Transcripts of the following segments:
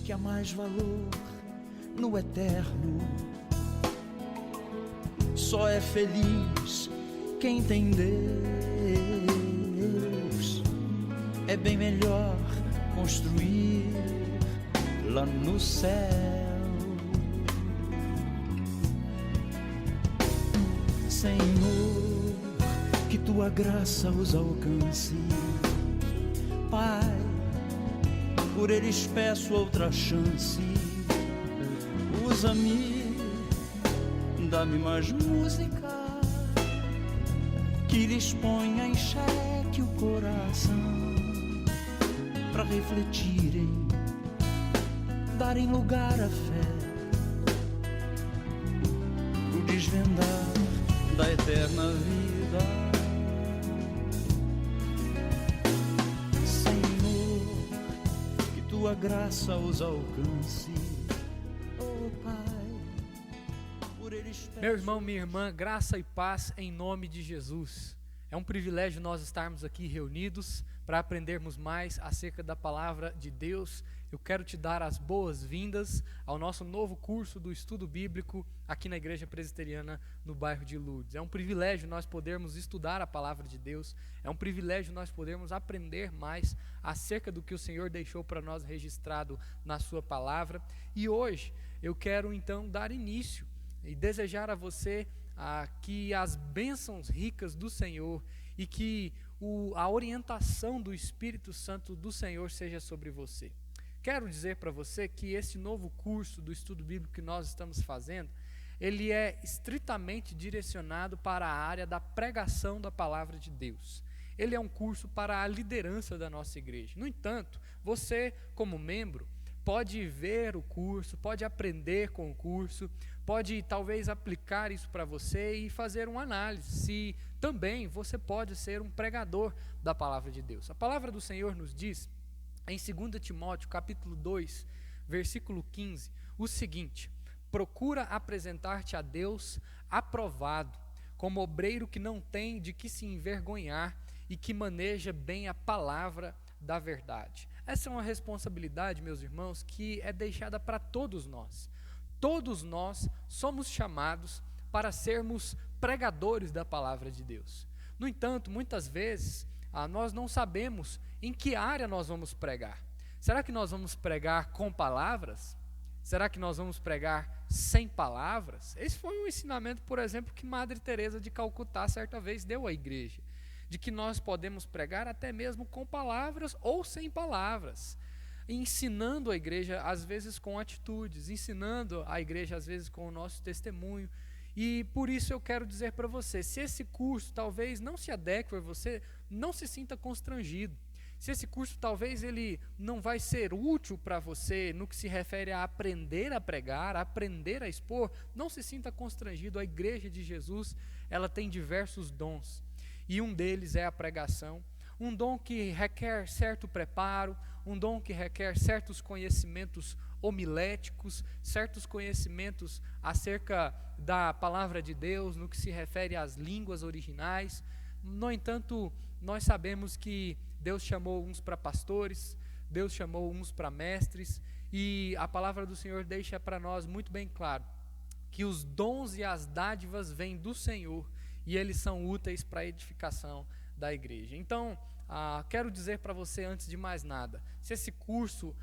que há mais valor no eterno. Só é feliz quem tem Deus. É bem melhor construir lá no céu. Senhor, que tua graça os alcance. Pai, por eles peço outra chance. Usa-me, dá-me mais música, que lhes ponha em xeque o coração, para refletirem, darem lugar à fé, o desvendar da eterna vida. Senhor, que tua graça os alcance. Oh Pai, por eles peço. Meu irmão, minha irmã, graça e paz em nome de Jesus. É um privilégio nós estarmos aqui reunidos para aprendermos mais acerca da palavra de Deus. Eu quero te dar as boas-vindas ao nosso novo curso do estudo bíblico aqui na Igreja Presbiteriana no bairro de Lourdes. É um privilégio nós podermos estudar a palavra de Deus, é um privilégio nós podermos aprender mais acerca do que o Senhor deixou para nós registrado na sua palavra. E hoje eu quero então dar início e desejar a você que as bênçãos ricas do Senhor e que a orientação do Espírito Santo do Senhor seja sobre você. Quero dizer para você que esse novo curso do estudo bíblico que nós estamos fazendo, ele é estritamente direcionado para a área da pregação da palavra de Deus. Ele é um curso para a liderança da nossa igreja. No entanto, você como membro pode ver o curso, pode aprender com o curso, pode talvez aplicar isso para você e fazer uma análise, se também você pode ser um pregador da palavra de Deus. A palavra do Senhor nos diz, em 2 Timóteo, capítulo 2, versículo 15, o seguinte: procura apresentar-te a Deus aprovado, como obreiro que não tem de que se envergonhar e que maneja bem a palavra da verdade. Essa é uma responsabilidade, meus irmãos, que é deixada para todos nós. Todos nós somos chamados para sermos pregadores da palavra de Deus. No entanto, muitas vezes, nós não sabemos em que área nós vamos pregar. Será que nós vamos pregar com palavras? Será que nós vamos pregar sem palavras? Esse foi um ensinamento, por exemplo, que Madre Teresa de Calcutá certa vez deu à igreja, de que nós podemos pregar até mesmo com palavras ou sem palavras, ensinando a igreja às vezes com atitudes, ensinando a igreja às vezes com o nosso testemunho. E por isso eu quero dizer para você, se esse curso talvez não se adeque a você, não se sinta constrangido. Se esse curso talvez ele não vai ser útil para você no que se refere a aprender a pregar, a aprender a expor, não se sinta constrangido. A igreja de Jesus, ela tem diversos dons. E um deles é a pregação, um dom que requer certo preparo, um dom que requer certos conhecimentos homiléticos, certos conhecimentos acerca da palavra de Deus, no que se refere às línguas originais. No entanto, nós sabemos que Deus chamou uns para pastores, Deus chamou uns para mestres, e a palavra do Senhor deixa para nós muito bem claro que os dons e as dádivas vêm do Senhor, e eles são úteis para a edificação da igreja. Então, quero dizer para você antes de mais nada, se esse curso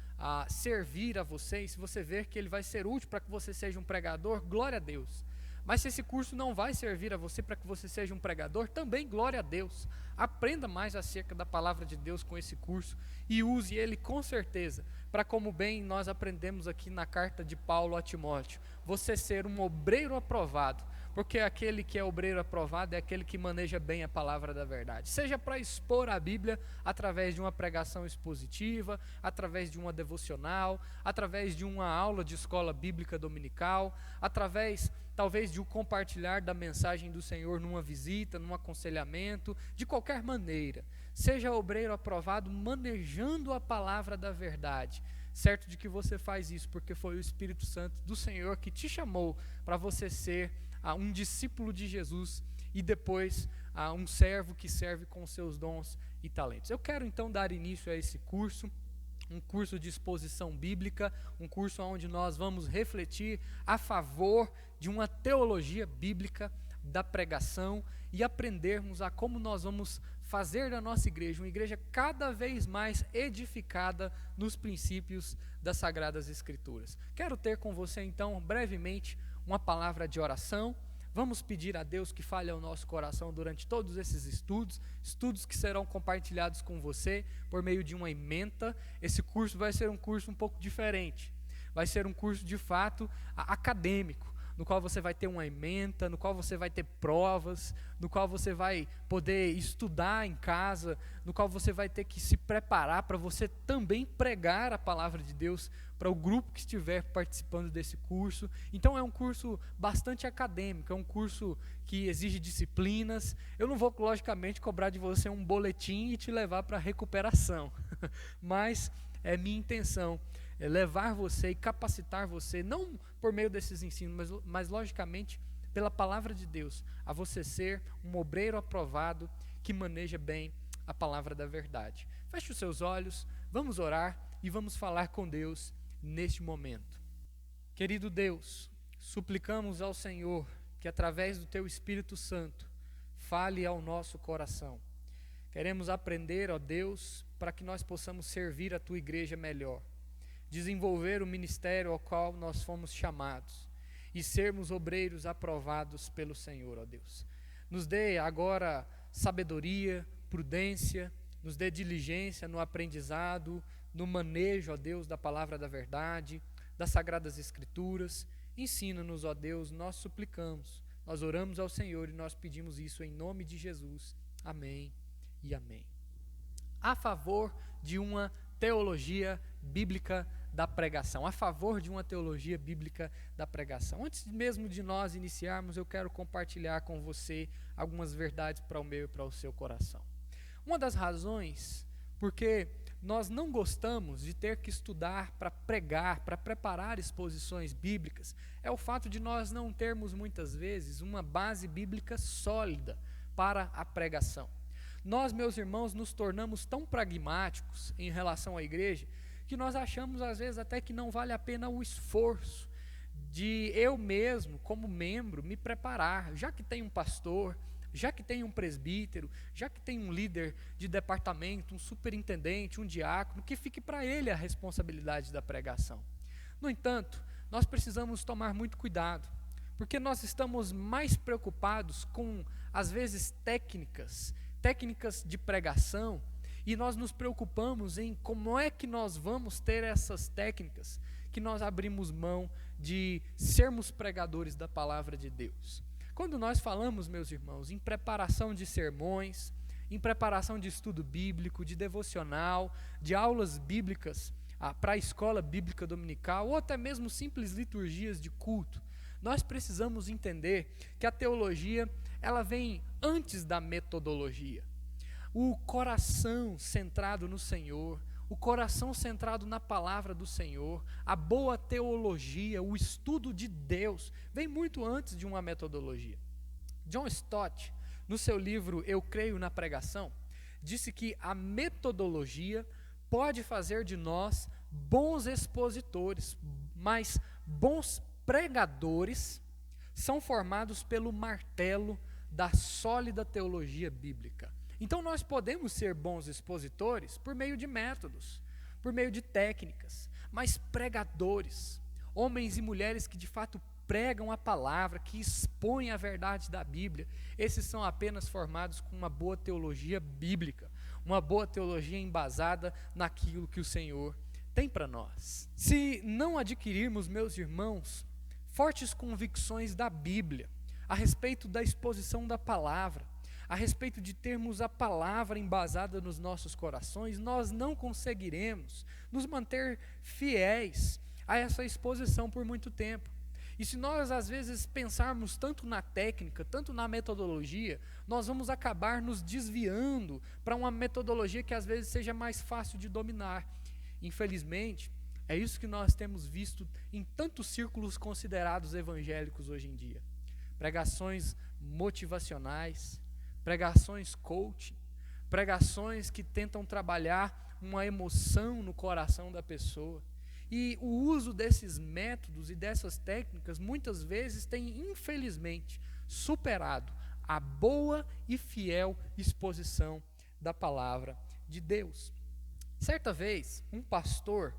servir a você, e se você ver que ele vai ser útil para que você seja um pregador, glória a Deus. Mas se esse curso não vai servir a você para que você seja um pregador, também glória a Deus. Aprenda mais acerca da palavra de Deus com esse curso e use ele com certeza, para como bem nós aprendemos aqui na carta de Paulo a Timóteo, você ser um obreiro aprovado, porque aquele que é obreiro aprovado é aquele que maneja bem a palavra da verdade, seja para expor a Bíblia através de uma pregação expositiva, através de uma devocional, através de uma aula de escola bíblica dominical, através talvez de um compartilhar da mensagem do Senhor numa visita, num aconselhamento, de qualquer maneira. Seja obreiro aprovado manejando a palavra da verdade, certo de que você faz isso porque foi o Espírito Santo do Senhor que te chamou para você ser um discípulo de Jesus e depois um servo que serve com seus dons e talentos. Eu quero então dar início a esse curso, um curso de exposição bíblica, um curso onde nós vamos refletir a favor de uma teologia bíblica da pregação e aprendermos a como nós vamos fazer da nossa igreja uma igreja cada vez mais edificada nos princípios das Sagradas Escrituras. Quero ter com você então, brevemente, uma palavra de oração. Vamos pedir a Deus que fale ao nosso coração durante todos esses estudos que serão compartilhados com você por meio de uma ementa. Esse curso vai ser um curso um pouco diferente, vai ser um curso de fato acadêmico, no qual você vai ter uma ementa, no qual você vai ter provas, no qual você vai poder estudar em casa, no qual você vai ter que se preparar para você também pregar a palavra de Deus para o grupo que estiver participando desse curso. Então é um curso bastante acadêmico, é um curso que exige disciplinas. Eu não vou, logicamente, cobrar de você um boletim e te levar para a recuperação, mas é minha intenção levar você e capacitar você, não por meio desses ensinos, mas logicamente pela palavra de Deus, a você ser um obreiro aprovado que maneja bem a palavra da verdade. Feche os seus olhos, vamos orar e vamos falar com Deus neste momento. Querido Deus, suplicamos ao Senhor que através do Teu Espírito Santo fale ao nosso coração. Queremos aprender, ó Deus, para que nós possamos servir a Tua igreja melhor, desenvolver o ministério ao qual nós fomos chamados e sermos obreiros aprovados pelo Senhor, ó Deus. Nos dê agora sabedoria, prudência, nos dê diligência no aprendizado, no manejo, ó Deus, da palavra da verdade, das Sagradas Escrituras. Ensina-nos, ó Deus, nós suplicamos, nós oramos ao Senhor e nós pedimos isso em nome de Jesus. Amém e amém. A favor de uma teologia bíblica da pregação, a favor de uma teologia bíblica da pregação. Antes mesmo de nós iniciarmos, eu quero compartilhar com você algumas verdades para o meu e para o seu coração. Uma das razões porque nós não gostamos de ter que estudar para pregar, para preparar exposições bíblicas, é o fato de nós não termos muitas vezes uma base bíblica sólida para a pregação. Nós, meus irmãos, nos tornamos tão pragmáticos em relação à igreja que nós achamos às vezes até que não vale a pena o esforço de eu mesmo, como membro, me preparar, já que tem um pastor, já que tem um presbítero, já que tem um líder de departamento, um superintendente, um diácono, que fique para ele a responsabilidade da pregação. No entanto, nós precisamos tomar muito cuidado, porque nós estamos mais preocupados com, às vezes, técnicas de pregação, e nós nos preocupamos em como é que nós vamos ter essas técnicas, que nós abrimos mão de sermos pregadores da palavra de Deus. Quando nós falamos, meus irmãos, em preparação de sermões, em preparação de estudo bíblico, de devocional, de aulas bíblicas para a escola bíblica dominical, ou até mesmo simples liturgias de culto, nós precisamos entender que a teologia, ela vem antes da metodologia. O coração centrado no Senhor, o coração centrado na palavra do Senhor, a boa teologia, o estudo de Deus, vem muito antes de uma metodologia. John Stott, no seu livro Eu Creio na Pregação, disse que a metodologia pode fazer de nós bons expositores, mas bons pregadores são formados pelo martelo da sólida teologia bíblica. Então nós podemos ser bons expositores por meio de métodos, por meio de técnicas, mas pregadores, homens e mulheres que de fato pregam a palavra, que expõem a verdade da Bíblia, esses são apenas formados com uma boa teologia bíblica, uma boa teologia embasada naquilo que o Senhor tem para nós. Se não adquirirmos, meus irmãos, fortes convicções da Bíblia, a respeito da exposição da palavra, a respeito de termos a palavra embasada nos nossos corações, nós não conseguiremos nos manter fiéis a essa exposição por muito tempo. E se nós às vezes pensarmos tanto na técnica, tanto na metodologia, nós vamos acabar nos desviando para uma metodologia que às vezes seja mais fácil de dominar. Infelizmente, é isso que nós temos visto em tantos círculos considerados evangélicos hoje em dia. Pregações motivacionais, pregações coaching, pregações que tentam trabalhar uma emoção no coração da pessoa. E o uso desses métodos e dessas técnicas muitas vezes tem, infelizmente, superado a boa e fiel exposição da palavra de Deus. Certa vez, um pastor,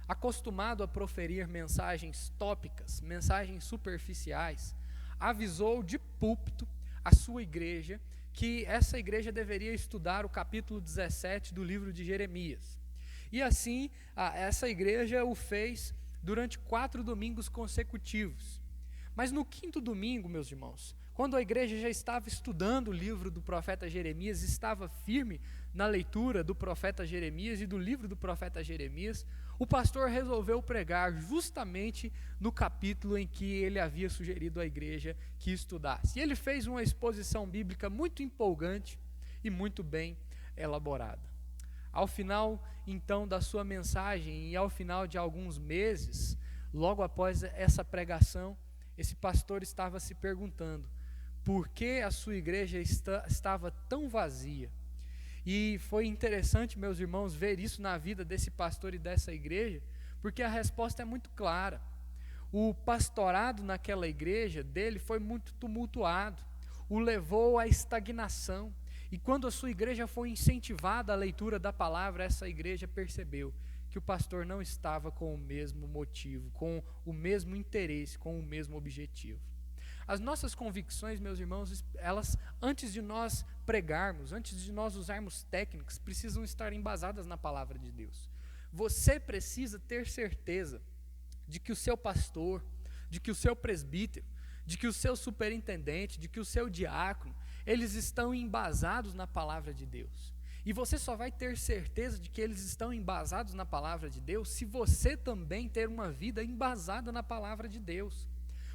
acostumado a proferir mensagens tópicas, mensagens superficiais, avisou de púlpito a sua igreja que essa igreja deveria estudar o capítulo 17 do livro de Jeremias. E assim, essa igreja o fez durante 4 domingos consecutivos. Mas no 5º domingo, meus irmãos, quando a igreja já estava estudando o livro do profeta Jeremias, estava firme na leitura do profeta Jeremias e do livro do profeta Jeremias, o pastor resolveu pregar justamente no capítulo em que ele havia sugerido à igreja que estudasse. E ele fez uma exposição bíblica muito empolgante e muito bem elaborada. Ao final, então, da sua mensagem e ao final de alguns meses, logo após essa pregação, esse pastor estava se perguntando por que a sua igreja estava tão vazia. E foi interessante, meus irmãos, ver isso na vida desse pastor e dessa igreja, porque a resposta é muito clara. O pastorado naquela igreja dele foi muito tumultuado, o levou à estagnação. E quando a sua igreja foi incentivada à leitura da palavra, essa igreja percebeu que o pastor não estava com o mesmo motivo, com o mesmo interesse, com o mesmo objetivo. As nossas convicções, meus irmãos, elas, antes de nós pregarmos, antes de nós usarmos técnicas, precisam estar embasadas na palavra de Deus. Você precisa ter certeza de que o seu pastor, de que o seu presbítero, de que o seu superintendente, de que o seu diácono, eles estão embasados na palavra de Deus. E você só vai ter certeza de que eles estão embasados na palavra de Deus se você também ter uma vida embasada na palavra de Deus.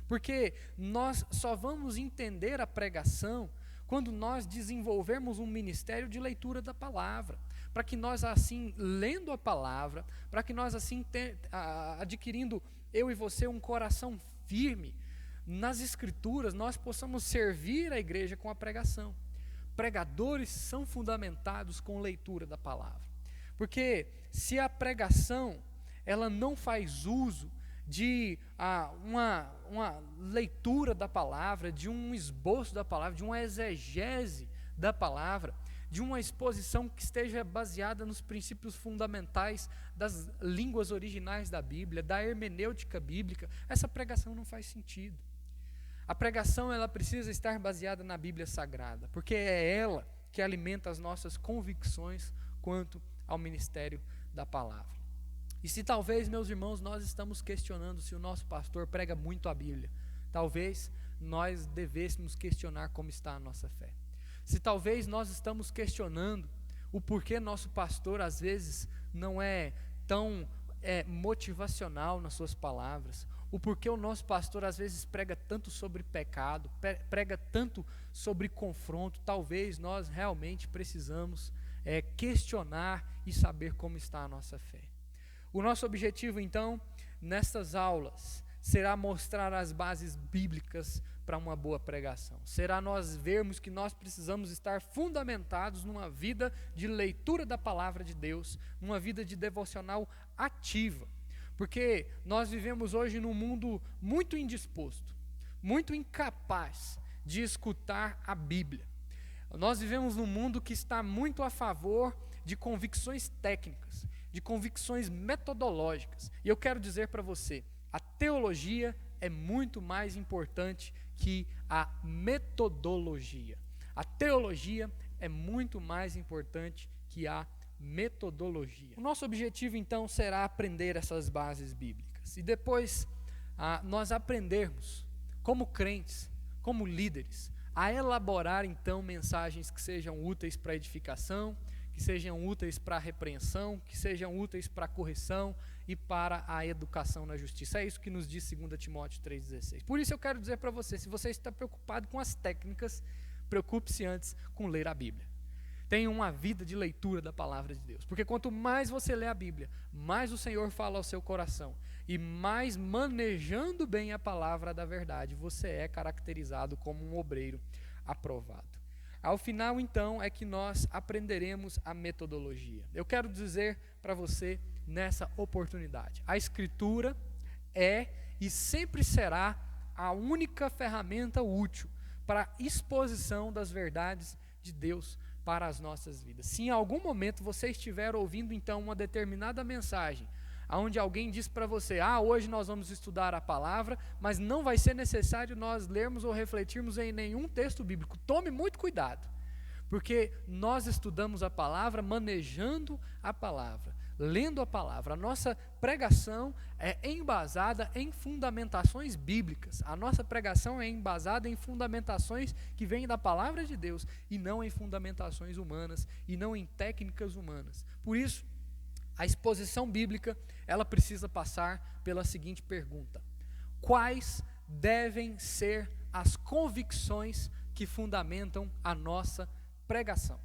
Porque nós só vamos entender a pregação quando nós desenvolvermos um ministério de leitura da palavra, para que nós assim, lendo a palavra, para que nós assim, adquirindo eu e você um coração firme nas escrituras, nós possamos servir a igreja com a pregação. Pregadores são fundamentados com leitura da palavra, porque se a pregação ela não faz uso de uma leitura da palavra, de um esboço da palavra, de uma exegese da palavra, de uma exposição que esteja baseada nos princípios fundamentais das línguas originais da Bíblia, da hermenêutica bíblica, essa pregação não faz sentido. A pregação ela precisa estar baseada na Bíblia Sagrada, porque é ela que alimenta as nossas convicções quanto ao ministério da palavra. E se talvez, meus irmãos, nós estamos questionando se o nosso pastor prega muito a Bíblia, talvez nós devêssemos questionar como está a nossa fé. Se talvez nós estamos questionando o porquê nosso pastor às vezes não é tão motivacional nas suas palavras, o porquê o nosso pastor às vezes prega tanto sobre pecado, prega tanto sobre confronto, talvez nós realmente precisamos questionar e saber como está a nossa fé. O nosso objetivo, então, nestas aulas, será mostrar as bases bíblicas para uma boa pregação. Será nós vermos que nós precisamos estar fundamentados numa vida de leitura da palavra de Deus, numa vida de devocional ativa. Porque nós vivemos hoje num mundo muito indisposto, muito incapaz de escutar a Bíblia. Nós vivemos num mundo que está muito a favor de convicções técnicas, de convicções metodológicas. E eu quero dizer para você, a teologia é muito mais importante que a metodologia. A teologia é muito mais importante que a metodologia. O nosso objetivo, então, será aprender essas bases bíblicas. E depois nós aprendermos, como crentes, como líderes, a elaborar, então, mensagens que sejam úteis para edificação, que sejam úteis para a repreensão, que sejam úteis para a correção e para a educação na justiça. É isso que nos diz 2 Timóteo 3,16. Por isso eu quero dizer para você, se você está preocupado com as técnicas, preocupe-se antes com ler a Bíblia. Tenha uma vida de leitura da palavra de Deus, porque quanto mais você lê a Bíblia, mais o Senhor fala ao seu coração, e mais manejando bem a palavra da verdade, você é caracterizado como um obreiro aprovado. Ao final, então, é que nós aprenderemos a metodologia. Eu quero dizer para você nessa oportunidade: a Escritura é e sempre será a única ferramenta útil para a exposição das verdades de Deus para as nossas vidas. Se em algum momento você estiver ouvindo então uma determinada mensagem, onde alguém diz para você: hoje nós vamos estudar a palavra, mas não vai ser necessário nós lermos ou refletirmos em nenhum texto bíblico. Tome muito cuidado, porque nós estudamos a palavra manejando a palavra, lendo a palavra. A nossa pregação é embasada em fundamentações bíblicas. A nossa pregação é embasada em fundamentações que vêm da palavra de Deus e não em fundamentações humanas e não em técnicas humanas. Por isso, a exposição bíblica, ela precisa passar pela seguinte pergunta: quais devem ser as convicções que fundamentam a nossa pregação?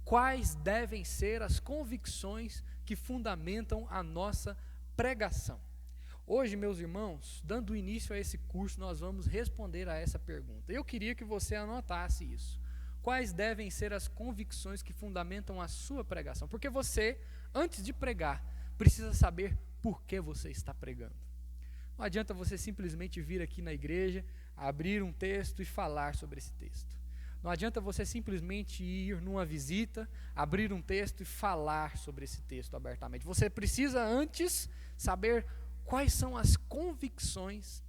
Quais devem ser as convicções que fundamentam a nossa pregação? Hoje, meus irmãos, dando início a esse curso, nós vamos responder a essa pergunta. Eu queria que você anotasse isso. Quais devem ser as convicções que fundamentam a sua pregação? Porque você, antes de pregar, precisa saber por que você está pregando. Não adianta você simplesmente vir aqui na igreja, abrir um texto e falar sobre esse texto. Não adianta você simplesmente ir numa visita, abrir um texto e falar sobre esse texto abertamente. Você precisa antes saber quais são as convicções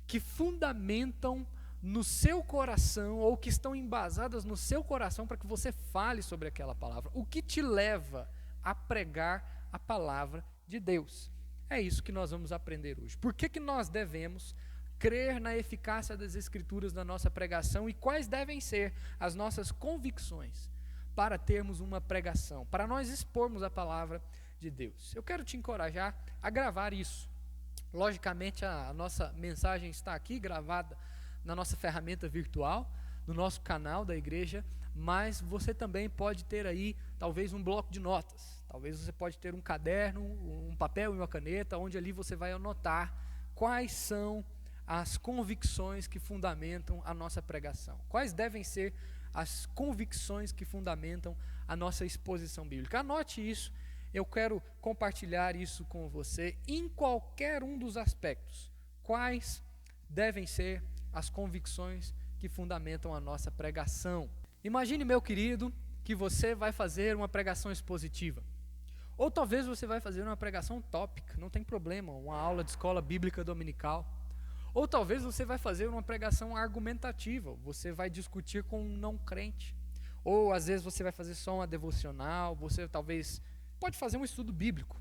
que fundamentam no seu coração, ou que estão embasadas no seu coração, para que você fale sobre aquela palavra. O que te leva a pregar a palavra de Deus? É isso que nós vamos aprender hoje. Por que nós devemos crer na eficácia das Escrituras na nossa pregação e quais devem ser as nossas convicções para termos uma pregação, para nós expormos a palavra de Deus? Eu quero te encorajar a gravar isso. Logicamente, a nossa mensagem está aqui gravada na nossa ferramenta virtual, no nosso canal da igreja, mas você também pode ter aí talvez um bloco de notas, talvez você pode ter um caderno, um papel e uma caneta, onde ali você vai anotar quais são as convicções que fundamentam a nossa pregação. Quais devem ser as convicções que fundamentam a nossa exposição bíblica? Anote isso, eu quero compartilhar isso com você em qualquer um dos aspectos. Quais devem ser as convicções que fundamentam a nossa pregação? Imagine, meu querido, que você vai fazer uma pregação expositiva. Ou talvez você vai fazer uma pregação tópica, não tem problema, uma aula de escola bíblica dominical. Ou talvez você vai fazer uma pregação argumentativa, você vai discutir com um não crente. Ou às vezes você vai fazer só uma devocional, você talvez pode fazer um estudo bíblico.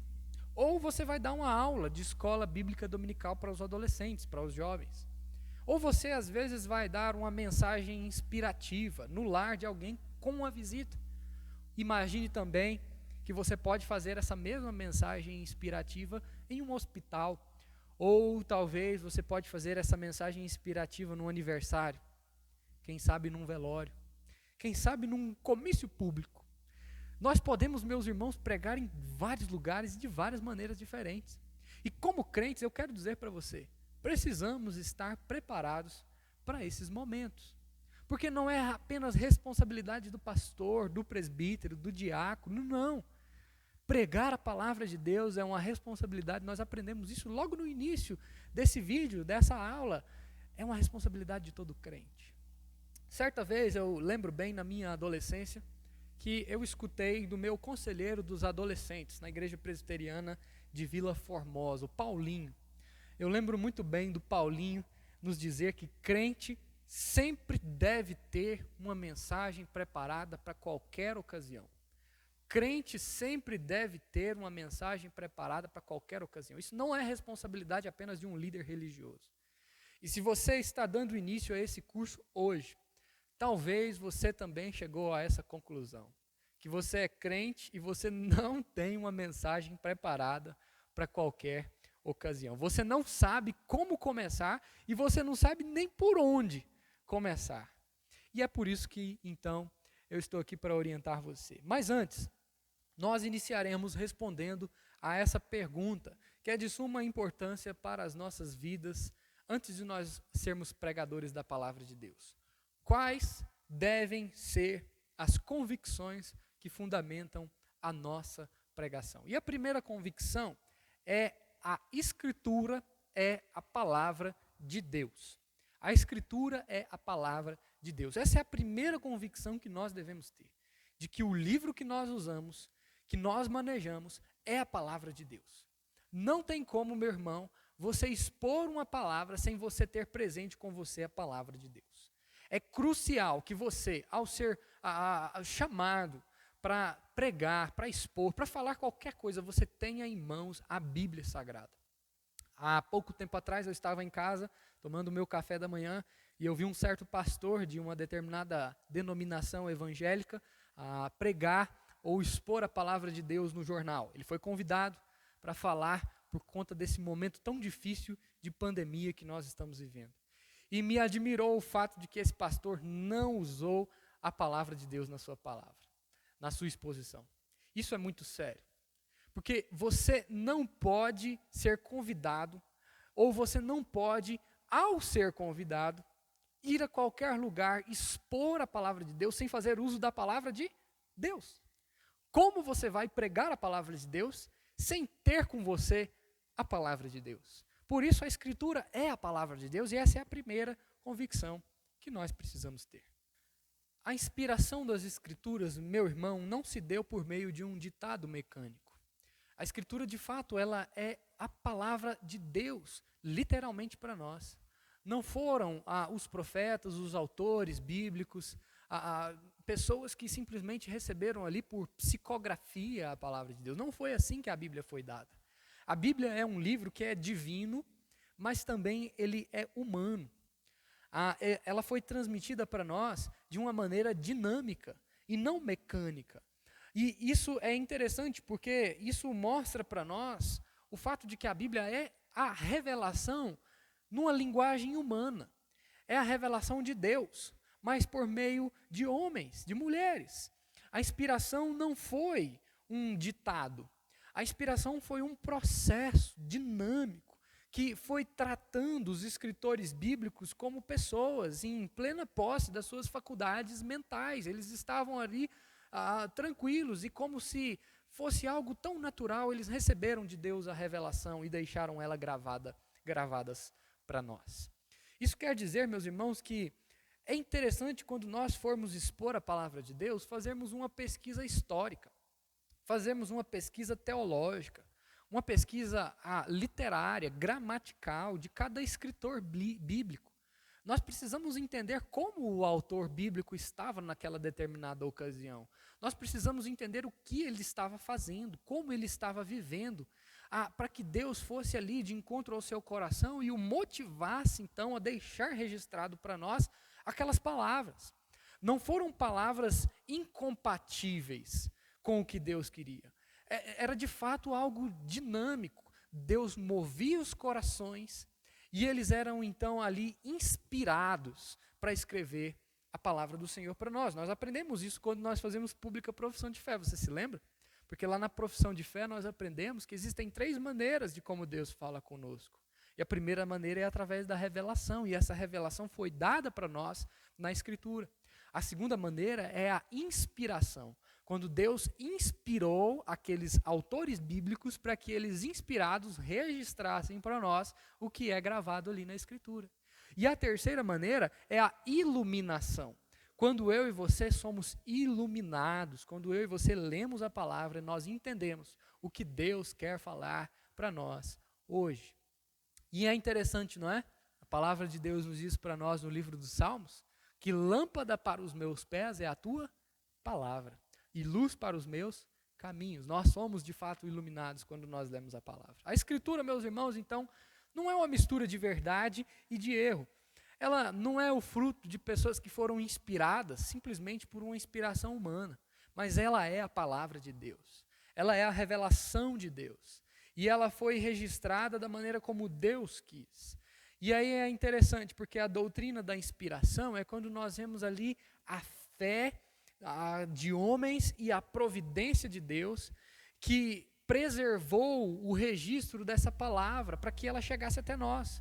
Ou você vai dar uma aula de escola bíblica dominical para os adolescentes, para os jovens. Ou você às vezes vai dar uma mensagem inspirativa no lar de alguém com uma visita. Imagine também que você pode fazer essa mesma mensagem inspirativa em um hospital. Ou talvez você pode fazer essa mensagem inspirativa num aniversário. Quem sabe num velório. Quem sabe num comício público. Nós podemos, meus irmãos, pregar em vários lugares e de várias maneiras diferentes. E como crentes, eu quero dizer para você, precisamos estar preparados para esses momentos. Porque não é apenas responsabilidade do pastor, do presbítero, do diácono, não. Pregar a palavra de Deus é uma responsabilidade, nós aprendemos isso logo no início desse vídeo, dessa aula. É uma responsabilidade de todo crente. Certa vez, eu lembro bem na minha adolescência, que eu escutei do meu conselheiro dos adolescentes, na igreja presbiteriana de Vila Formosa, o Paulinho. Eu lembro muito bem do Paulinho nos dizer que crente sempre deve ter uma mensagem preparada para qualquer ocasião. Crente sempre deve ter uma mensagem preparada para qualquer ocasião. Isso não é responsabilidade apenas de um líder religioso. E se você está dando início a esse curso hoje, talvez você também chegou a essa conclusão, que você é crente e você não tem uma mensagem preparada para qualquer ocasião. Você não sabe como começar e você não sabe nem por onde começar. E é por isso que, então, eu estou aqui para orientar você. Mas antes, nós iniciaremos respondendo a essa pergunta, que é de suma importância para as nossas vidas, antes de nós sermos pregadores da palavra de Deus. Quais devem ser as convicções que fundamentam a nossa pregação. E a primeira convicção é: a Escritura é a palavra de Deus. A Escritura é a palavra de Deus. Essa é a primeira convicção que nós devemos ter, de que o livro que nós usamos, que nós manejamos, é a palavra de Deus. Não tem como, meu irmão, você expor uma palavra sem você ter presente com você a palavra de Deus. É crucial que você, ao ser chamado para pregar, para expor, para falar qualquer coisa, você tenha em mãos a Bíblia Sagrada. Há pouco tempo atrás eu estava em casa, tomando o meu café da manhã, e eu vi um certo pastor de uma determinada denominação evangélica pregar ou expor a palavra de Deus no jornal. Ele foi convidado para falar por conta desse momento tão difícil de pandemia que nós estamos vivendo. E me admirou o fato de que esse pastor não usou a palavra de Deus na sua palavra, na sua exposição. Isso é muito sério, porque você não pode ser convidado, ou você não pode, ao ser convidado, ir a qualquer lugar, expor a palavra de Deus sem fazer uso da palavra de Deus. Como você vai pregar a palavra de Deus sem ter com você a palavra de Deus? Por isso a Escritura é a palavra de Deus, e essa é a primeira convicção que nós precisamos ter. A inspiração das Escrituras, meu irmão, não se deu por meio de um ditado mecânico. A Escritura, de fato, ela é a palavra de Deus, literalmente para nós. Não foram os profetas, os autores bíblicos, pessoas que simplesmente receberam ali por psicografia a palavra de Deus. Não foi assim que a Bíblia foi dada. A Bíblia é um livro que é divino, mas também ele é humano. Ela foi transmitida para nós de uma maneira dinâmica e não mecânica. E isso é interessante porque isso mostra para nós o fato de que a Bíblia é a revelação numa linguagem humana. É a revelação de Deus, mas por meio de homens, de mulheres. A inspiração não foi um ditado. A inspiração foi um processo dinâmico que foi tratando os escritores bíblicos como pessoas em plena posse das suas faculdades mentais. Eles estavam ali tranquilos, e como se fosse algo tão natural, eles receberam de Deus a revelação e deixaram ela gravadas para nós. Isso quer dizer, meus irmãos, que é interessante, quando nós formos expor a palavra de Deus, fazermos uma pesquisa histórica, fazermos uma pesquisa teológica, uma pesquisa literária, gramatical de cada escritor bíblico. Nós precisamos entender como o autor bíblico estava naquela determinada ocasião. Nós precisamos entender o que ele estava fazendo, como ele estava vivendo, para que Deus fosse ali de encontro ao seu coração e o motivasse então a deixar registrado para nós aquelas palavras. Não foram palavras incompatíveis com o que Deus queria. Era de fato algo dinâmico. Deus movia os corações e eles eram então ali inspirados para escrever a palavra do Senhor para nós. Nós aprendemos isso quando nós fazemos pública profissão de fé, você se lembra? Porque lá na profissão de fé nós aprendemos que existem 3 maneiras de como Deus fala conosco. E a primeira maneira é através da revelação, e essa revelação foi dada para nós na Escritura. A segunda maneira é a inspiração, quando Deus inspirou aqueles autores bíblicos para que eles, inspirados, registrassem para nós o que é gravado ali na Escritura. E a terceira maneira é a iluminação, quando eu e você somos iluminados, quando eu e você lemos a palavra e nós entendemos o que Deus quer falar para nós hoje. E é interessante, não é? A palavra de Deus nos diz para nós no livro dos Salmos, que lâmpada para os meus pés é a tua palavra, e luz para os meus caminhos. Nós somos de fato iluminados quando nós lemos a palavra. A Escritura, meus irmãos, então, não é uma mistura de verdade e de erro. Ela não é o fruto de pessoas que foram inspiradas simplesmente por uma inspiração humana, mas ela é a palavra de Deus. Ela é a revelação de Deus. E ela foi registrada da maneira como Deus quis. E aí é interessante, porque a doutrina da inspiração é quando nós vemos ali a fé de homens e a providência de Deus que preservou o registro dessa palavra para que ela chegasse até nós.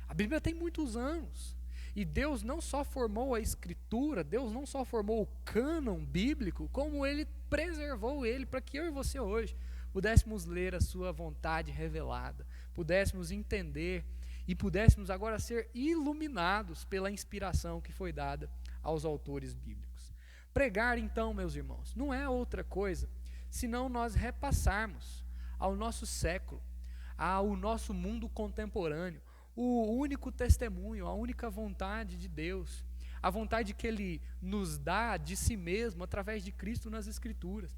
A Bíblia tem muitos anos. E Deus não só formou a Escritura, Deus não só formou o cânon bíblico, como Ele preservou ele para que eu e você hoje pudéssemos ler a sua vontade revelada, pudéssemos entender e pudéssemos agora ser iluminados pela inspiração que foi dada aos autores bíblicos. Pregar, então, meus irmãos, não é outra coisa senão nós repassarmos ao nosso século, ao nosso mundo contemporâneo, o único testemunho, a única vontade de Deus, a vontade que Ele nos dá de si mesmo através de Cristo nas Escrituras.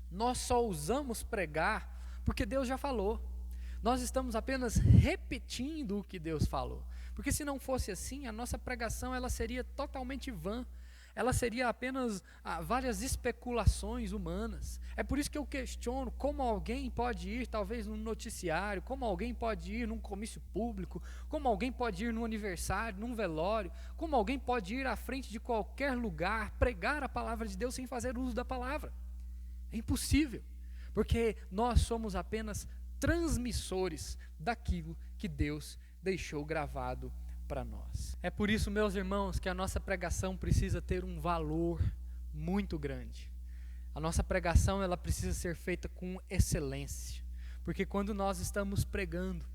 Nós só ousamos pregar porque Deus já falou. Nós estamos apenas repetindo o que Deus falou. Porque se não fosse assim, a nossa pregação ela seria totalmente vã. Ela seria apenas várias especulações humanas. É por isso que eu questiono como alguém pode ir talvez num noticiário, como alguém pode ir num comício público, como alguém pode ir num aniversário, num velório, como alguém pode ir à frente de qualquer lugar, pregar a palavra de Deus sem fazer uso da palavra. É impossível, porque nós somos apenas transmissores daquilo que Deus deixou gravado para nós. É por isso, meus irmãos, que a nossa pregação precisa ter um valor muito grande. A nossa pregação ela precisa ser feita com excelência, porque quando nós estamos pregando,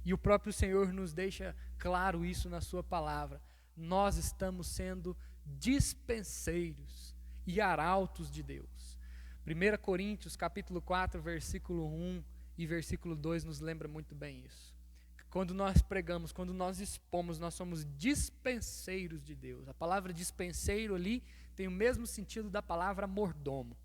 e o próprio Senhor nos deixa claro isso na sua palavra, nós estamos sendo dispenseiros e arautos de Deus. 1 Coríntios capítulo 4, versículo 1 e versículo 2 nos lembra muito bem isso. Quando nós pregamos, quando nós expomos, nós somos dispenseiros de Deus. A palavra dispenseiro ali tem o mesmo sentido da palavra mordomo.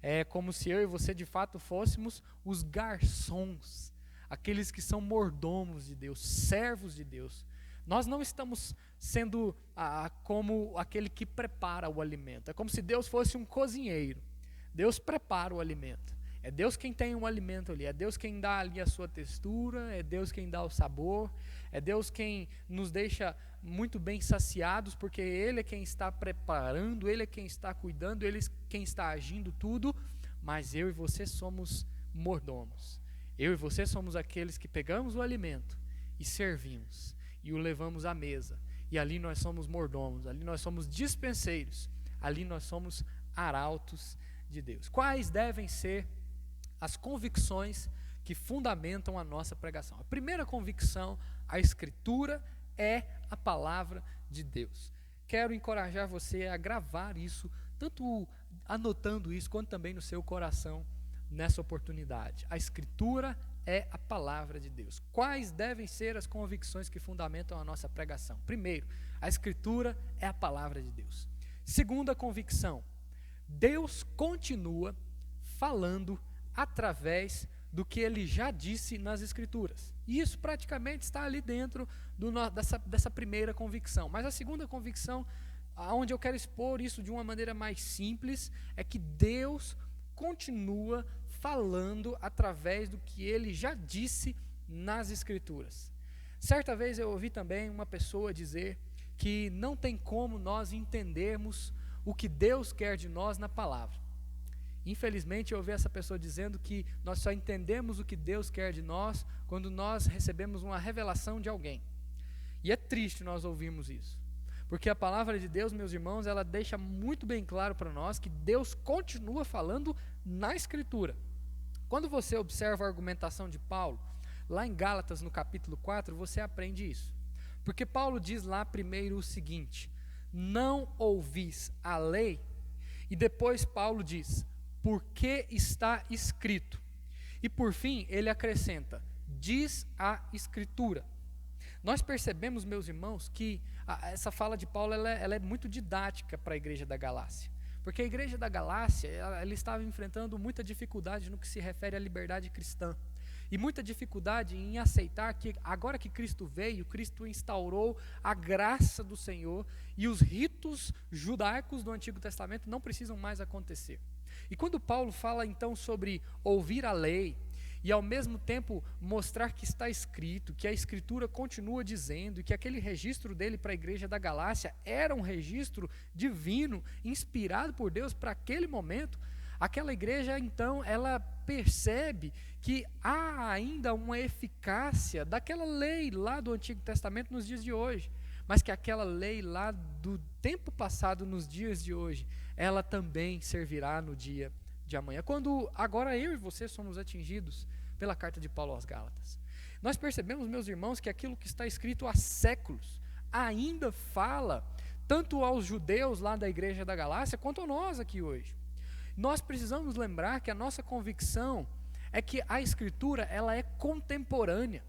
É como se eu e você de fato fôssemos os garçons, aqueles que são mordomos de Deus, servos de Deus. Nós não estamos sendo como aquele que prepara o alimento. É como se Deus fosse um cozinheiro. Deus prepara o alimento. É Deus quem tem um alimento ali, é Deus quem dá ali a sua textura, é Deus quem dá o sabor, é Deus quem nos deixa muito bem saciados, porque Ele é quem está preparando, Ele é quem está cuidando, Ele é quem está agindo tudo, mas eu e você somos mordomos. Eu e você somos aqueles que pegamos o alimento e servimos, e o levamos à mesa, e ali nós somos mordomos, ali nós somos dispenseiros, ali nós somos arautos de Deus. Quais devem ser as convicções que fundamentam a nossa pregação? A primeira convicção, a Escritura é a palavra de Deus. Quero encorajar você a gravar isso, tanto anotando isso, quanto também no seu coração nessa oportunidade. A Escritura é a palavra de Deus. Quais devem ser as convicções que fundamentam a nossa pregação? Primeiro, a Escritura é a palavra de Deus. Segunda convicção, Deus continua falando através do que Ele já disse nas Escrituras. E isso praticamente está ali dentro dessa primeira convicção. Mas a segunda convicção, onde eu quero expor isso de uma maneira mais simples, é que Deus continua falando através do que Ele já disse nas Escrituras. Certa vez eu ouvi também uma pessoa dizer que não tem como nós entendermos o que Deus quer de nós na palavra. Infelizmente, eu ouvi essa pessoa dizendo que nós só entendemos o que Deus quer de nós quando nós recebemos uma revelação de alguém. E é triste nós ouvirmos isso, porque a palavra de Deus, meus irmãos, ela deixa muito bem claro para nós que Deus continua falando na Escritura. Quando você observa a argumentação de Paulo, lá em Gálatas, no capítulo 4, você aprende isso. Porque Paulo diz lá primeiro o seguinte: não ouvis a lei, e depois Paulo diz, porque está escrito. E por fim, ele acrescenta, diz a Escritura. Nós percebemos, meus irmãos, que essa fala de Paulo ela é muito didática para a igreja da Galácia. Porque a igreja da Galácia ela estava enfrentando muita dificuldade no que se refere à liberdade cristã. E muita dificuldade em aceitar que agora que Cristo veio, Cristo instaurou a graça do Senhor e os ritos judaicos do Antigo Testamento não precisam mais acontecer. E quando Paulo fala então sobre ouvir a lei e ao mesmo tempo mostrar que está escrito, que a Escritura continua dizendo e que aquele registro dele para a igreja da Galácia era um registro divino, inspirado por Deus para aquele momento, aquela igreja então ela percebe que há ainda uma eficácia daquela lei lá do Antigo Testamento nos dias de hoje. mas que aquela lei lá do tempo passado, nos dias de hoje, ela também servirá no dia de amanhã. Quando agora eu e você somos atingidos pela carta de Paulo aos Gálatas, nós percebemos, meus irmãos, que aquilo que está escrito há séculos ainda fala tanto aos judeus lá da igreja da Galácia, quanto a nós aqui hoje. Nós precisamos lembrar que a nossa convicção é que a Escritura, ela é contemporânea.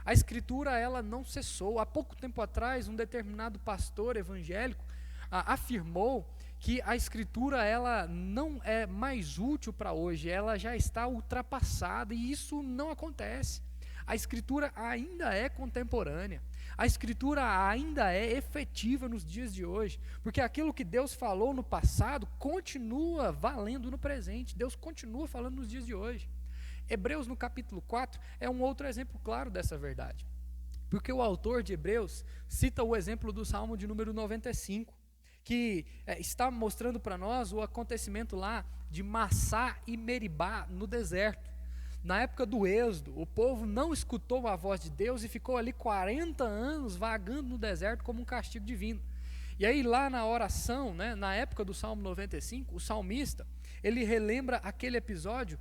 A Escritura, ela não cessou. Há pouco tempo atrás, um determinado pastor evangélico afirmou que a Escritura, ela não é mais útil para hoje, ela já está ultrapassada, e isso não acontece. A Escritura ainda é contemporânea. A Escritura ainda é efetiva nos dias de hoje, porque aquilo que Deus falou no passado continua valendo no presente. Deus continua falando nos dias de hoje. Hebreus, no capítulo 4, é um outro exemplo claro dessa verdade, porque o autor de Hebreus cita o exemplo do Salmo de número 95, que está mostrando para nós o acontecimento lá de Massá e Meribá no deserto. Na época do Êxodo, o povo não escutou a voz de Deus e ficou ali 40 anos vagando no deserto como um castigo divino. E aí lá na oração, na época do Salmo 95, o salmista, ele relembra aquele episódio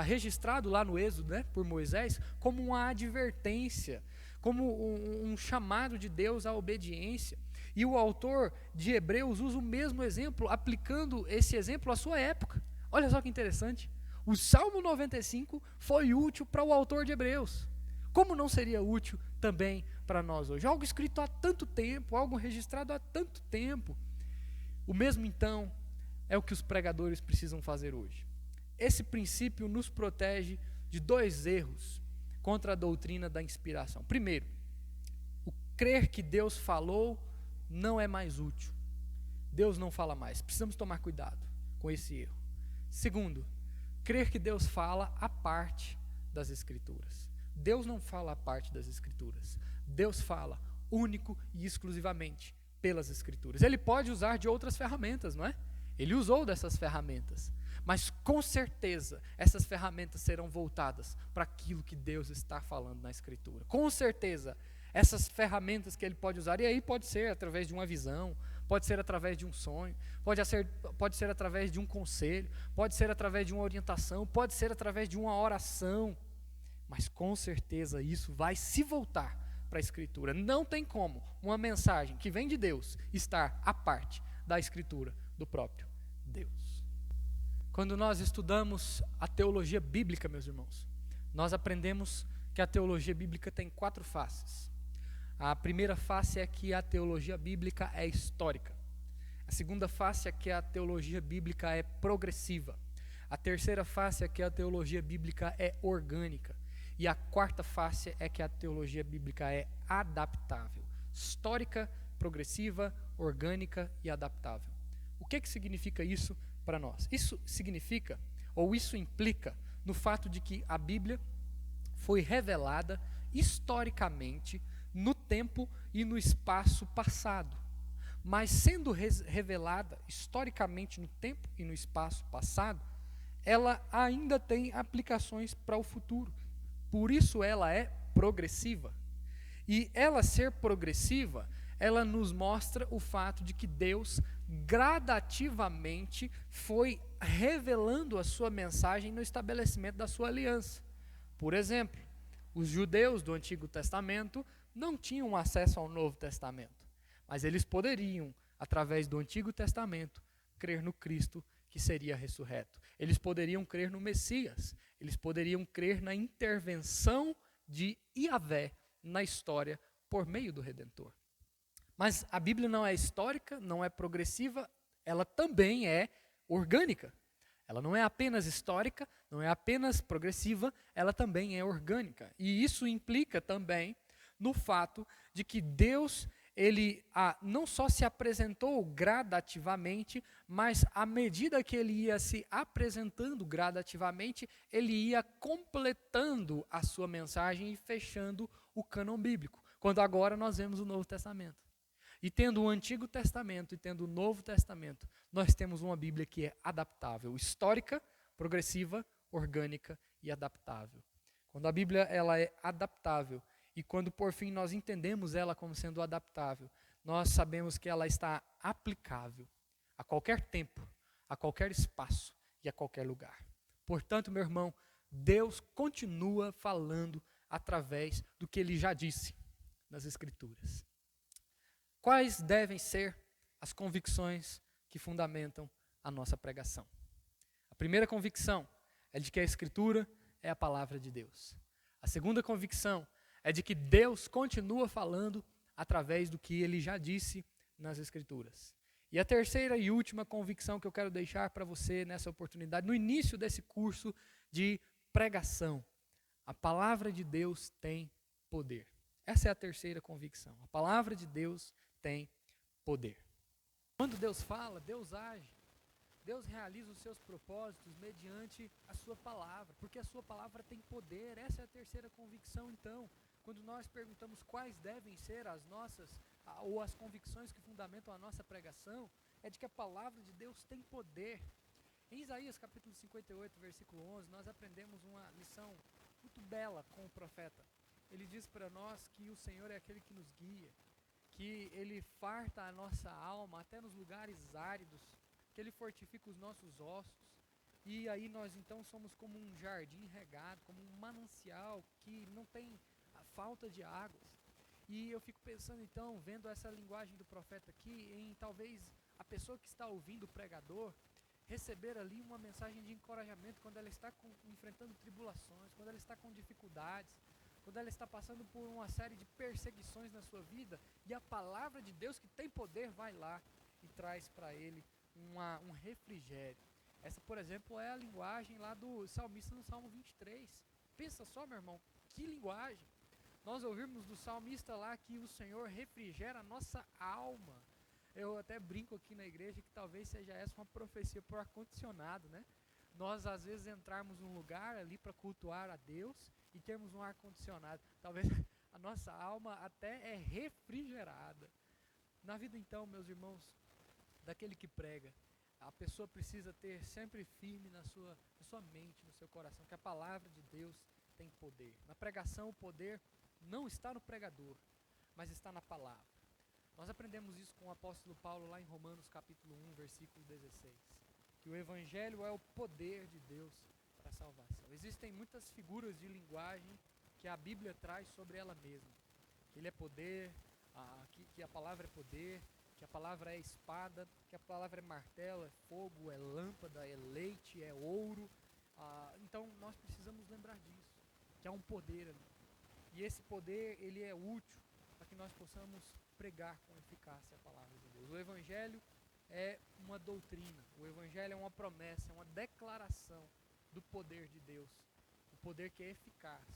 registrado lá no Êxodo, por Moisés, como uma advertência, como um chamado de Deus à obediência. E o autor de Hebreus usa o mesmo exemplo, aplicando esse exemplo à sua época. Olha só que interessante. O Salmo 95 foi útil para o autor de Hebreus. Como não seria útil também para nós hoje? Algo escrito há tanto tempo, algo registrado há tanto tempo. O mesmo então é o que os pregadores precisam fazer hoje. Esse princípio nos protege de dois erros contra a doutrina da inspiração. Primeiro, o crer que Deus falou não é mais útil. Deus não fala mais. Precisamos tomar cuidado com esse erro. Segundo, crer que Deus fala a parte das Escrituras. Deus não fala a parte das Escrituras. Deus fala único e exclusivamente pelas Escrituras. Ele pode usar de outras ferramentas, não é? Ele usou dessas ferramentas. Mas com certeza essas ferramentas serão voltadas para aquilo que Deus está falando na Escritura. Com certeza essas ferramentas que ele pode usar, e aí pode ser através de uma visão, pode ser através de um sonho, pode ser através de um conselho, pode ser através de uma orientação, pode ser através de uma oração, mas com certeza isso vai se voltar para a Escritura. Não tem como uma mensagem que vem de Deus estar à parte da Escritura do próprio Deus. Quando nós estudamos a teologia bíblica, meus irmãos, nós aprendemos que a teologia bíblica tem 4 faces. A primeira face é que a teologia bíblica é histórica. A segunda face é que a teologia bíblica é progressiva. A terceira face é que a teologia bíblica é orgânica. E a quarta face é que a teologia bíblica é adaptável. Histórica, progressiva, orgânica e adaptável. O que significa isso para nós? Isso significa, ou isso implica, no fato de que a Bíblia foi revelada historicamente no tempo e no espaço passado. Mas sendo revelada historicamente no tempo e no espaço passado, ela ainda tem aplicações para o futuro. Por isso ela é progressiva. E ela ser progressiva, ela nos mostra o fato de que Deus gradativamente foi revelando a sua mensagem no estabelecimento da sua aliança. Por exemplo, os judeus do Antigo Testamento não tinham acesso ao Novo Testamento, mas eles poderiam, através do Antigo Testamento, crer no Cristo que seria ressurreto. Eles poderiam crer no Messias, eles poderiam crer na intervenção de Yahvé na história por meio do Redentor. Mas a Bíblia não é histórica, não é progressiva, ela também é orgânica. Ela não é apenas histórica, não é apenas progressiva, ela também é orgânica. E isso implica também no fato de que Deus, ele não só se apresentou gradativamente, mas à medida que ele ia se apresentando gradativamente, ele ia completando a sua mensagem e fechando o cânon bíblico. Quando agora nós vemos o Novo Testamento. E tendo o Antigo Testamento e tendo o Novo Testamento, nós temos uma Bíblia que é adaptável, histórica, progressiva, orgânica e adaptável. Quando a Bíblia ela é adaptável, e quando por fim nós entendemos ela como sendo adaptável, nós sabemos que ela está aplicável a qualquer tempo, a qualquer espaço e a qualquer lugar. Portanto, meu irmão, Deus continua falando através do que Ele já disse nas Escrituras. Quais devem ser as convicções que fundamentam a nossa pregação? A primeira convicção é de que a Escritura é a palavra de Deus. A segunda convicção é de que Deus continua falando através do que Ele já disse nas Escrituras. E a terceira e última convicção que eu quero deixar para você nessa oportunidade, no início desse curso de pregação: a palavra de Deus tem poder. Essa é a terceira convicção. A palavra de Deus tem poder. Quando Deus fala, Deus age. Deus realiza os seus propósitos mediante a sua palavra, porque a sua palavra tem poder. Essa é a terceira convicção, então. Quando nós perguntamos quais devem ser as nossas, ou as convicções que fundamentam a nossa pregação, é de que a palavra de Deus tem poder. Em Isaías capítulo 58, versículo 11, nós aprendemos uma lição muito bela com o profeta. Ele diz para nós que o Senhor é aquele que nos guia, que Ele farta a nossa alma até nos lugares áridos, que Ele fortifica os nossos ossos. E aí nós então somos como um jardim regado, como um manancial que não tem a falta de águas. E eu fico pensando então, vendo essa linguagem do profeta aqui, em talvez a pessoa que está ouvindo o pregador receber ali uma mensagem de encorajamento quando ela está enfrentando tribulações, quando ela está com dificuldades, quando ela está passando por uma série de perseguições na sua vida, e a palavra de Deus que tem poder vai lá e traz para ele um refrigério. Essa, por exemplo, é a linguagem lá do salmista no Salmo 23. Pensa só, meu irmão, que linguagem. Nós ouvimos do salmista lá que o Senhor refrigera a nossa alma. Eu até brinco aqui na igreja que talvez seja essa uma profecia por ar-condicionado, né? Nós às vezes entrarmos num lugar ali para cultuar a Deus e termos um ar-condicionado. Talvez a nossa alma até é refrigerada. Na vida então, meus irmãos, daquele que prega, a pessoa precisa ter sempre firme na sua mente, no seu coração, que a palavra de Deus tem poder. Na pregação, o poder não está no pregador, mas está na palavra. Nós aprendemos isso com o apóstolo Paulo lá em Romanos capítulo 1, versículo 16. Que o evangelho é o poder de Deus para a salvação. Existem muitas figuras de linguagem que a Bíblia traz sobre ela mesma. Que ele é poder, que a palavra é poder, que a palavra é espada, que a palavra é martelo, é fogo, é lâmpada, é leite, é ouro. Então nós precisamos lembrar disso, que há um poder ali. E esse poder, ele é útil para que nós possamos pregar com eficácia a palavra de Deus. O Evangelho é uma doutrina, o Evangelho é uma promessa, é uma declaração do poder de Deus. O poder que é eficaz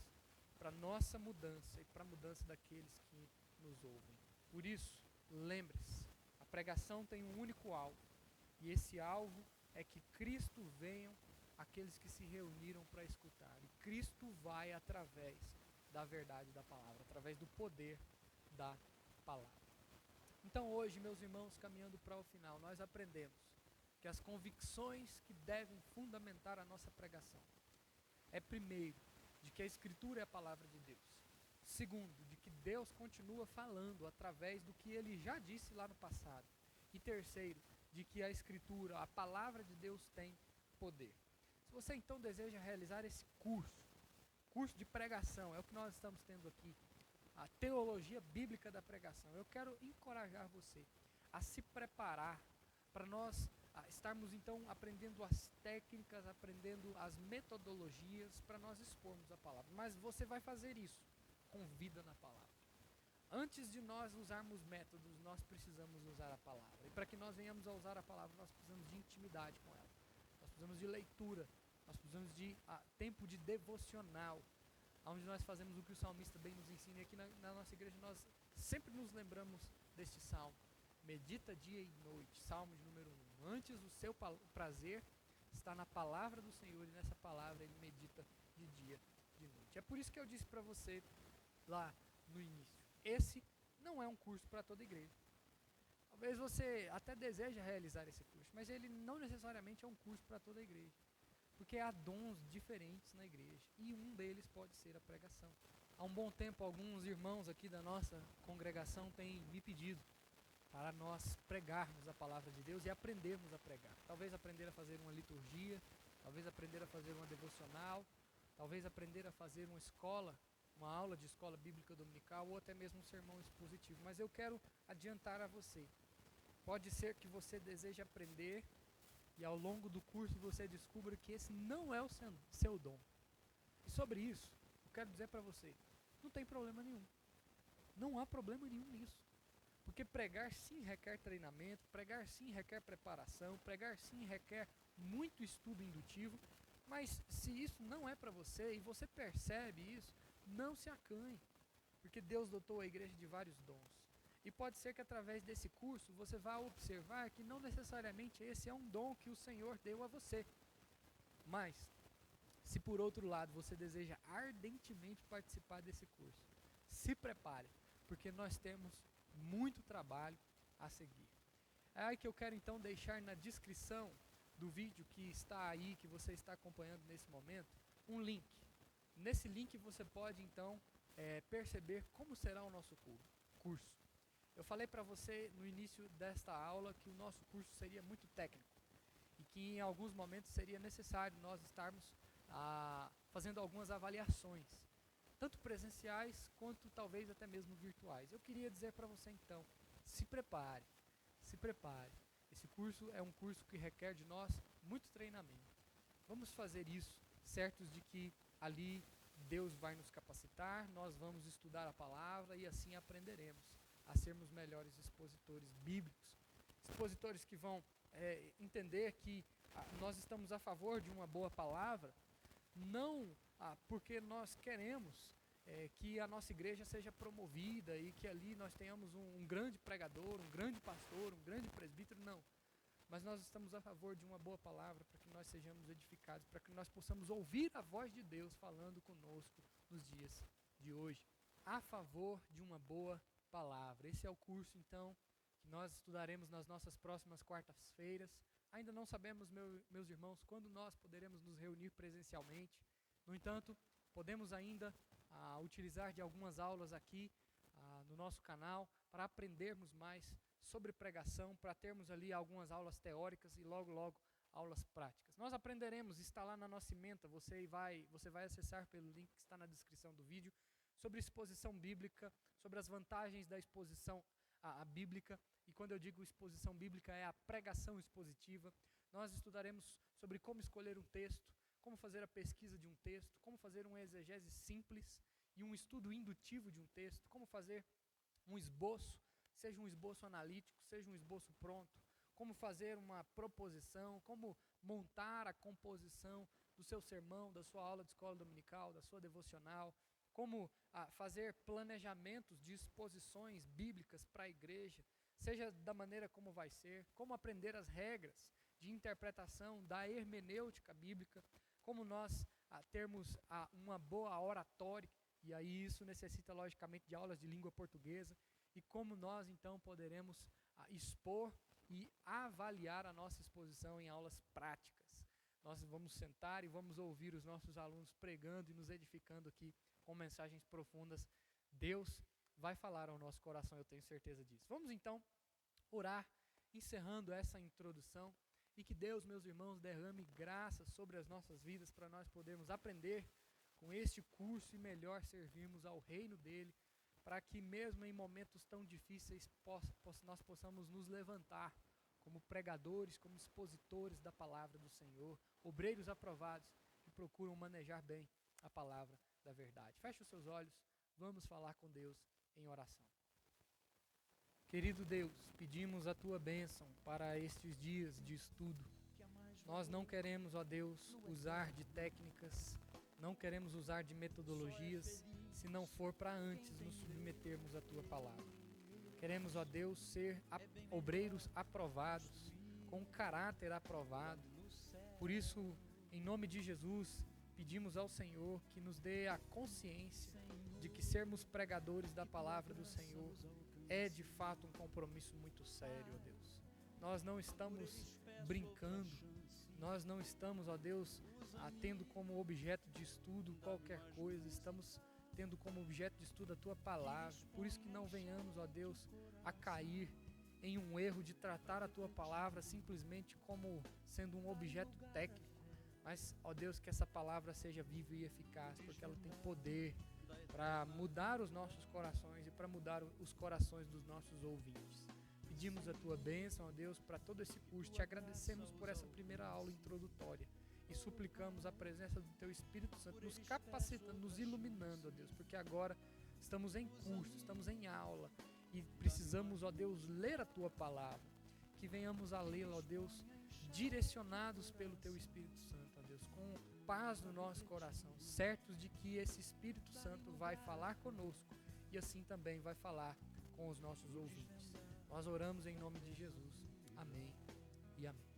para a nossa mudança e para a mudança daqueles que nos ouvem. Por isso, lembre-se, a pregação tem um único alvo, e esse alvo é que Cristo venham aqueles que se reuniram para escutar. E Cristo vai através da verdade da palavra, através do poder da palavra. Então hoje, meus irmãos, caminhando para o final, nós aprendemos que as convicções que devem fundamentar a nossa pregação é, primeiro, de que a Escritura é a palavra de Deus. Segundo, de que Deus continua falando através do que Ele já disse lá no passado. E terceiro, de que a Escritura, a palavra de Deus tem poder. Se você então deseja realizar esse curso de pregação, é o que nós estamos tendo aqui, a teologia bíblica da pregação. Eu quero encorajar você a se preparar para nós estarmos então aprendendo as técnicas, aprendendo as metodologias para nós expormos a palavra. Mas você vai fazer isso com vida na palavra. Antes de nós usarmos métodos, nós precisamos usar a palavra. E para que nós venhamos a usar a palavra, nós precisamos de intimidade com ela. Nós precisamos de leitura, nós precisamos de tempo de devocional, onde nós fazemos o que o salmista bem nos ensina. E aqui na nossa igreja nós sempre nos lembramos deste salmo. Medita dia e noite, salmo de número 1. Antes o seu prazer está na palavra do Senhor, e nessa palavra ele medita de dia e de noite. É por isso que eu disse para você lá no início, esse não é um curso para toda a igreja. Talvez você até deseja realizar esse curso, mas ele não necessariamente é um curso para toda a igreja. Porque há dons diferentes na igreja, e um deles pode ser a pregação. Há um bom tempo, alguns irmãos aqui da nossa congregação têm me pedido para nós pregarmos a palavra de Deus e aprendermos a pregar. Talvez aprender a fazer uma liturgia, talvez aprender a fazer uma devocional, talvez aprender a fazer uma escola, uma aula de escola bíblica dominical ou até mesmo um sermão expositivo. Mas eu quero adiantar a você. Pode ser que você deseje aprender e ao longo do curso você descubra que esse não é o seu dom. E sobre isso, eu quero dizer para você, não tem problema nenhum. Não há problema nenhum nisso. Porque pregar sim requer treinamento, pregar sim requer preparação, pregar sim requer muito estudo indutivo, mas se isso não é para você e você percebe isso, não se acanhe, porque Deus dotou a igreja de vários dons. E pode ser que através desse curso você vá observar que não necessariamente esse é um dom que o Senhor deu a você. Mas, se por outro lado você deseja ardentemente participar desse curso, se prepare, porque nós temos muito trabalho a seguir. É aí que eu quero então deixar na descrição do vídeo que está aí, que você está acompanhando nesse momento, um link. Nesse link você pode então perceber como será o nosso curso. Eu falei para você no início desta aula que o nosso curso seria muito técnico e que em alguns momentos seria necessário nós estarmos fazendo algumas avaliações, tanto presenciais quanto talvez até mesmo virtuais. Eu queria dizer para você então, se prepare. Esse curso é um curso que requer de nós muito treinamento. Vamos fazer isso, certos de que ali Deus vai nos capacitar, nós vamos estudar a palavra e assim aprenderemos a sermos melhores expositores bíblicos. Expositores que vão entender que nós estamos a favor de uma boa palavra, não porque nós queremos que a nossa igreja seja promovida e que ali nós tenhamos um grande pregador, um grande pastor, um grande presbítero, não. Mas nós estamos a favor de uma boa palavra para que nós sejamos edificados, para que nós possamos ouvir a voz de Deus falando conosco nos dias de hoje. A favor de uma boa palavra. Esse é o curso, então, que nós estudaremos nas nossas próximas quartas-feiras. Ainda não sabemos, meus irmãos, quando nós poderemos nos reunir presencialmente. No entanto, podemos ainda utilizar de algumas aulas aqui no nosso canal para aprendermos mais sobre pregação, para termos ali algumas aulas teóricas e logo aulas práticas. Nós aprenderemos, está lá na nossa ementa, você vai acessar pelo link que está na descrição do vídeo, sobre exposição bíblica, sobre as vantagens da exposição bíblica, e quando eu digo exposição bíblica é a pregação expositiva. Nós estudaremos sobre como escolher um texto, como fazer a pesquisa de um texto, como fazer uma exegese simples e um estudo indutivo de um texto, como fazer um esboço, seja um esboço analítico, seja um esboço pronto, como fazer uma proposição, como montar a composição do seu sermão, da sua aula de escola dominical, da sua devocional, como fazer planejamentos de exposições bíblicas para a igreja, seja da maneira como vai ser, como aprender as regras de interpretação da hermenêutica bíblica, como nós termos uma boa oratória, e aí isso necessita logicamente de aulas de língua portuguesa, e como nós então poderemos expor e avaliar a nossa exposição em aulas práticas. Nós vamos sentar e vamos ouvir os nossos alunos pregando e nos edificando aqui com mensagens profundas. Deus vai falar ao nosso coração, eu tenho certeza disso. Vamos então orar, encerrando essa introdução, e que Deus, meus irmãos, derrame graça sobre as nossas vidas para nós podermos aprender com este curso e melhor servirmos ao reino dele, para que mesmo em momentos tão difíceis nós possamos nos levantar como pregadores, como expositores da palavra do Senhor, obreiros aprovados que procuram manejar bem a palavra da verdade. Feche os seus olhos, vamos falar com Deus em oração. Querido Deus, pedimos a Tua bênção para estes dias de estudo. Nós não queremos, ó Deus, usar de técnicas, não queremos usar de metodologias, se não for para antes nos submetermos à Tua palavra. Queremos, ó Deus, ser obreiros aprovados, com caráter aprovado. Por isso, em nome de Jesus, pedimos ao Senhor que nos dê a consciência de que sermos pregadores da palavra do Senhor é de fato um compromisso muito sério, ó Deus. Nós não estamos brincando, nós não estamos, ó Deus, tendo como objeto de estudo qualquer coisa, estamos tendo como objeto de estudo a Tua palavra. Por isso que não venhamos, ó Deus, a cair em um erro de tratar a Tua palavra simplesmente como sendo um objeto técnico. Mas, ó Deus, que essa palavra seja viva e eficaz, porque ela tem poder para mudar os nossos corações e para mudar os corações dos nossos ouvintes. Pedimos a Tua bênção, ó Deus, para todo esse curso. Te agradecemos por essa primeira aula introdutória e suplicamos a presença do Teu Espírito Santo nos capacitando, nos iluminando, ó Deus, porque agora estamos em curso, estamos em aula e precisamos, ó Deus, ler a Tua palavra. Que venhamos a lê-la, ó Deus, direcionados pelo Teu Espírito Santo, ó Deus, com paz no nosso coração, certos de que esse Espírito Santo vai falar conosco e assim também vai falar com os nossos ouvintes. Nós oramos em nome de Jesus. Amém e amém.